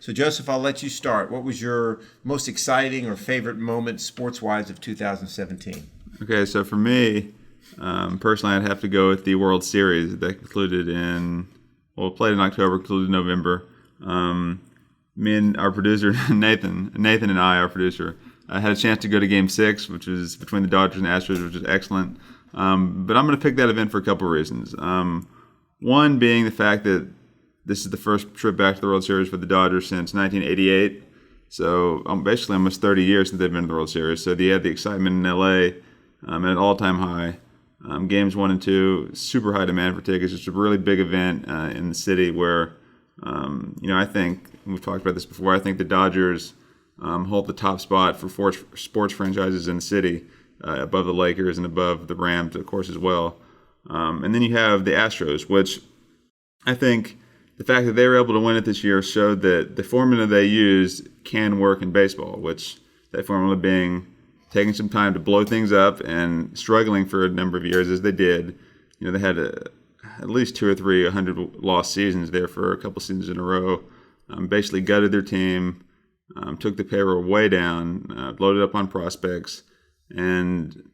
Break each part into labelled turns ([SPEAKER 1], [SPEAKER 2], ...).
[SPEAKER 1] So, Joseph, I'll let you start. What was your most exciting or favorite moment sports-wise of 2017?
[SPEAKER 2] Okay, so for me, personally, I'd have to go with the World Series that concluded played in October, concluded in November. Me and our producer, Nathan and I, our producer, had a chance to go to Game 6, which was between the Dodgers and Astros, which was excellent. But I'm going to pick that event for a couple of reasons. One being the fact that this is the first trip back to the World Series for the Dodgers since 1988. So basically almost 30 years since they've been to the World Series. So they had the excitement in L.A. At an all-time high. Games 1 and 2, super high demand for tickets. It's a really big event in the city where, I think, and we've talked about this before, I think the Dodgers hold the top spot for sports franchises in the city, above the Lakers and above the Rams, of course, as well. And then you have the Astros, which I think the fact that they were able to win it this year showed that the formula they used can work in baseball, which that formula being taking some time to blow things up and struggling for a number of years as they did. They had at least 2 or 3 100-loss seasons there for a couple seasons in a row. Basically gutted their team, took the payroll way down, loaded up on prospects. And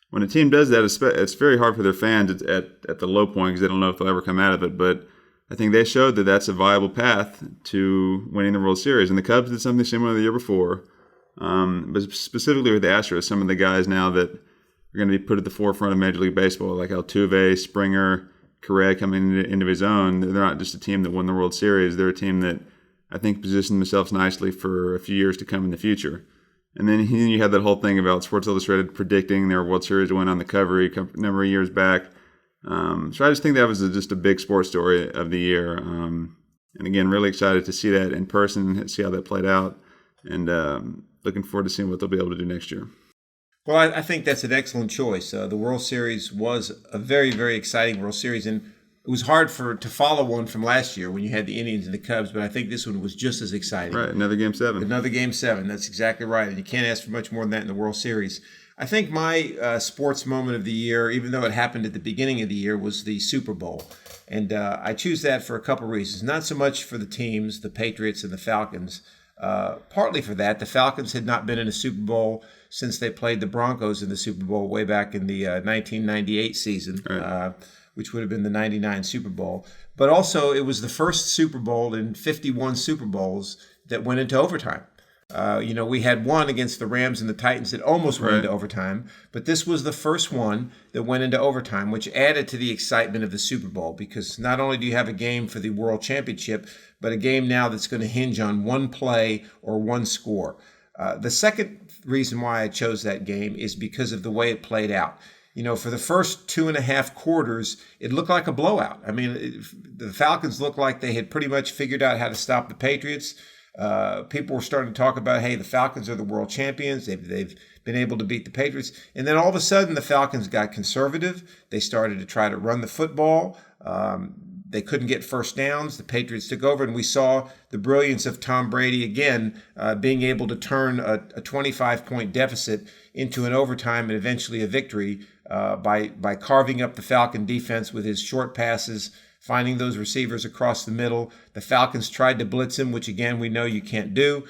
[SPEAKER 2] when a team does that, it's very hard for their fans at the low point because they don't know if they'll ever come out of it. But I think they showed that that's a viable path to winning the World Series. And the Cubs did something similar the year before. But specifically with the Astros, some of the guys now that are going to be put at the forefront of Major League Baseball, like Altuve, Springer, Correa coming into his own, they're not just a team that won the World Series. They're a team that I think positioned themselves nicely for a few years to come in the future. And then you had that whole thing about Sports Illustrated predicting their World Series win on the cover a number of years back. So I just think that was just a big sports story of the year. And again, really excited to see that in person, see how that played out. And looking forward to seeing what they'll be able to do next year.
[SPEAKER 1] Well, I think that's an excellent choice. The World Series was a very, very exciting World Series, and it was hard to follow one from last year when you had the Indians and the Cubs, but I think this one was just as exciting.
[SPEAKER 2] Right, another Game 7.
[SPEAKER 1] Another Game 7, that's exactly right, and you can't ask for much more than that in the World Series. I think my sports moment of the year, even though it happened at the beginning of the year, was the Super Bowl. And I choose that for a couple reasons. Not so much for the teams, the Patriots and the Falcons. Partly for that, the Falcons had not been in a Super Bowl since they played the Broncos in the Super Bowl way back in the 1998 season, right. Which would have been the 99 Super Bowl. But also, it was the first Super Bowl in 51 Super Bowls that went into overtime. We had one against the Rams and the Titans that almost went into overtime, but this was the first one that went into overtime, which added to the excitement of the Super Bowl, because not only do you have a game for the World Championship, but a game now that's going to hinge on one play or one score. The second reason why I chose that game is because of the way it played out. For the first 2.5 quarters, it looked like a blowout. I mean, the Falcons looked like they had pretty much figured out how to stop the Patriots. People were starting to talk about, hey, the Falcons are the world champions. They've been able to beat the Patriots. And then all of a sudden, the Falcons got conservative. They started to try to run the football. They couldn't get first downs. The Patriots took over, and we saw the brilliance of Tom Brady again, being able to turn a 25-point deficit into an overtime and eventually a victory by carving up the Falcon defense with his short passes, finding those receivers across the middle. The Falcons tried to blitz him, which, again, we know you can't do.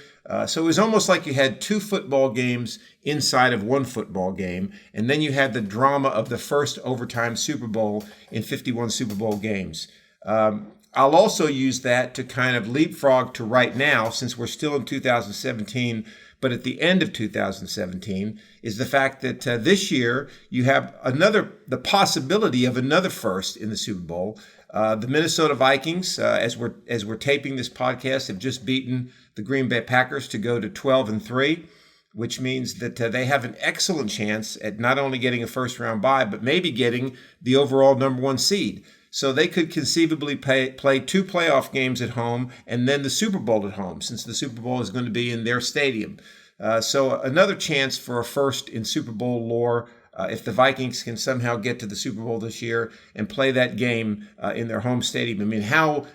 [SPEAKER 1] So it was almost like you had 2 football games inside of 1 football game, and then you had the drama of the first overtime Super Bowl in 51 Super Bowl games. I'll also use that to kind of leapfrog to right now, since we're still in 2017, but at the end of 2017, is the fact that this year you have the possibility of another first in the Super Bowl. The Minnesota Vikings, as we're taping this podcast, have just beaten the Green Bay Packers to go to 12-3, which means that they have an excellent chance at not only getting a first-round bye, but maybe getting the overall number 1 seed. So they could conceivably play 2 playoff games at home and then the Super Bowl at home, since the Super Bowl is going to be in their stadium. So another chance for a first in Super Bowl lore if the Vikings can somehow get to the Super Bowl this year and play that game in their home stadium. I mean, how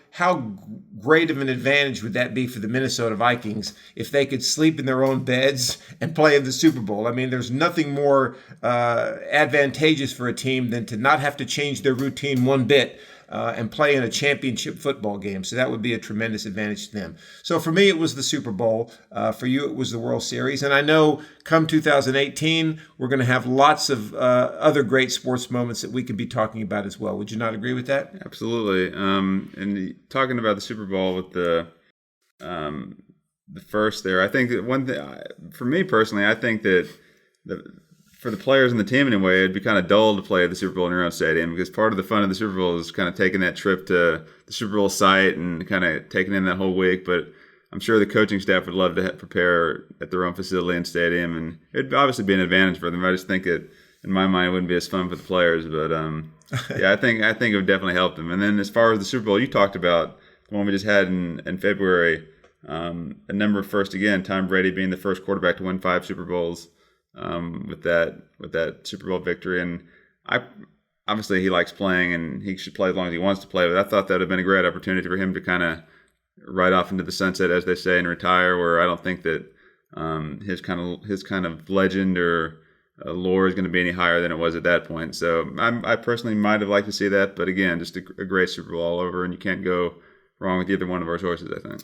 [SPEAKER 1] great of an advantage would that be for the Minnesota Vikings if they could sleep in their own beds and play in the Super Bowl? I mean, there's nothing more advantageous for a team than to not have to change their routine one bit and play in a championship football game. So that would be a tremendous advantage to them. So for me, it was the Super Bowl. For you, it was the World Series. And I know come 2018, we're going to have lots of other great sports moments that we could be talking about as well. Would you not agree with that?
[SPEAKER 2] Absolutely. And talking about the Super Bowl with the first there, I think that one thing, for me personally, I think that for the players and the team anyway, it'd be kind of dull to play at the Super Bowl in your own stadium, because part of the fun of the Super Bowl is kind of taking that trip to the Super Bowl site and kind of taking in that whole week. But I'm sure the coaching staff would love to prepare at their own facility and stadium, and it'd obviously be an advantage for them. I just think it, in my mind, it wouldn't be as fun for the players. But yeah, I think it would definitely help them. And then as far as the Super Bowl you talked about, the one we just had in February, a number of first again, Tom Brady being the first quarterback to win 5 Super Bowls. With that Super Bowl victory, and obviously he likes playing and he should play as long as he wants to play. But I thought that would have been a great opportunity for him to kind of ride off into the sunset, as they say, and retire. Where I don't think that his kind of legend or lore is going to be any higher than it was at that point. So I personally might have liked to see that, but again, just a great Super Bowl all over, and you can't go wrong with either one of our choices, I think.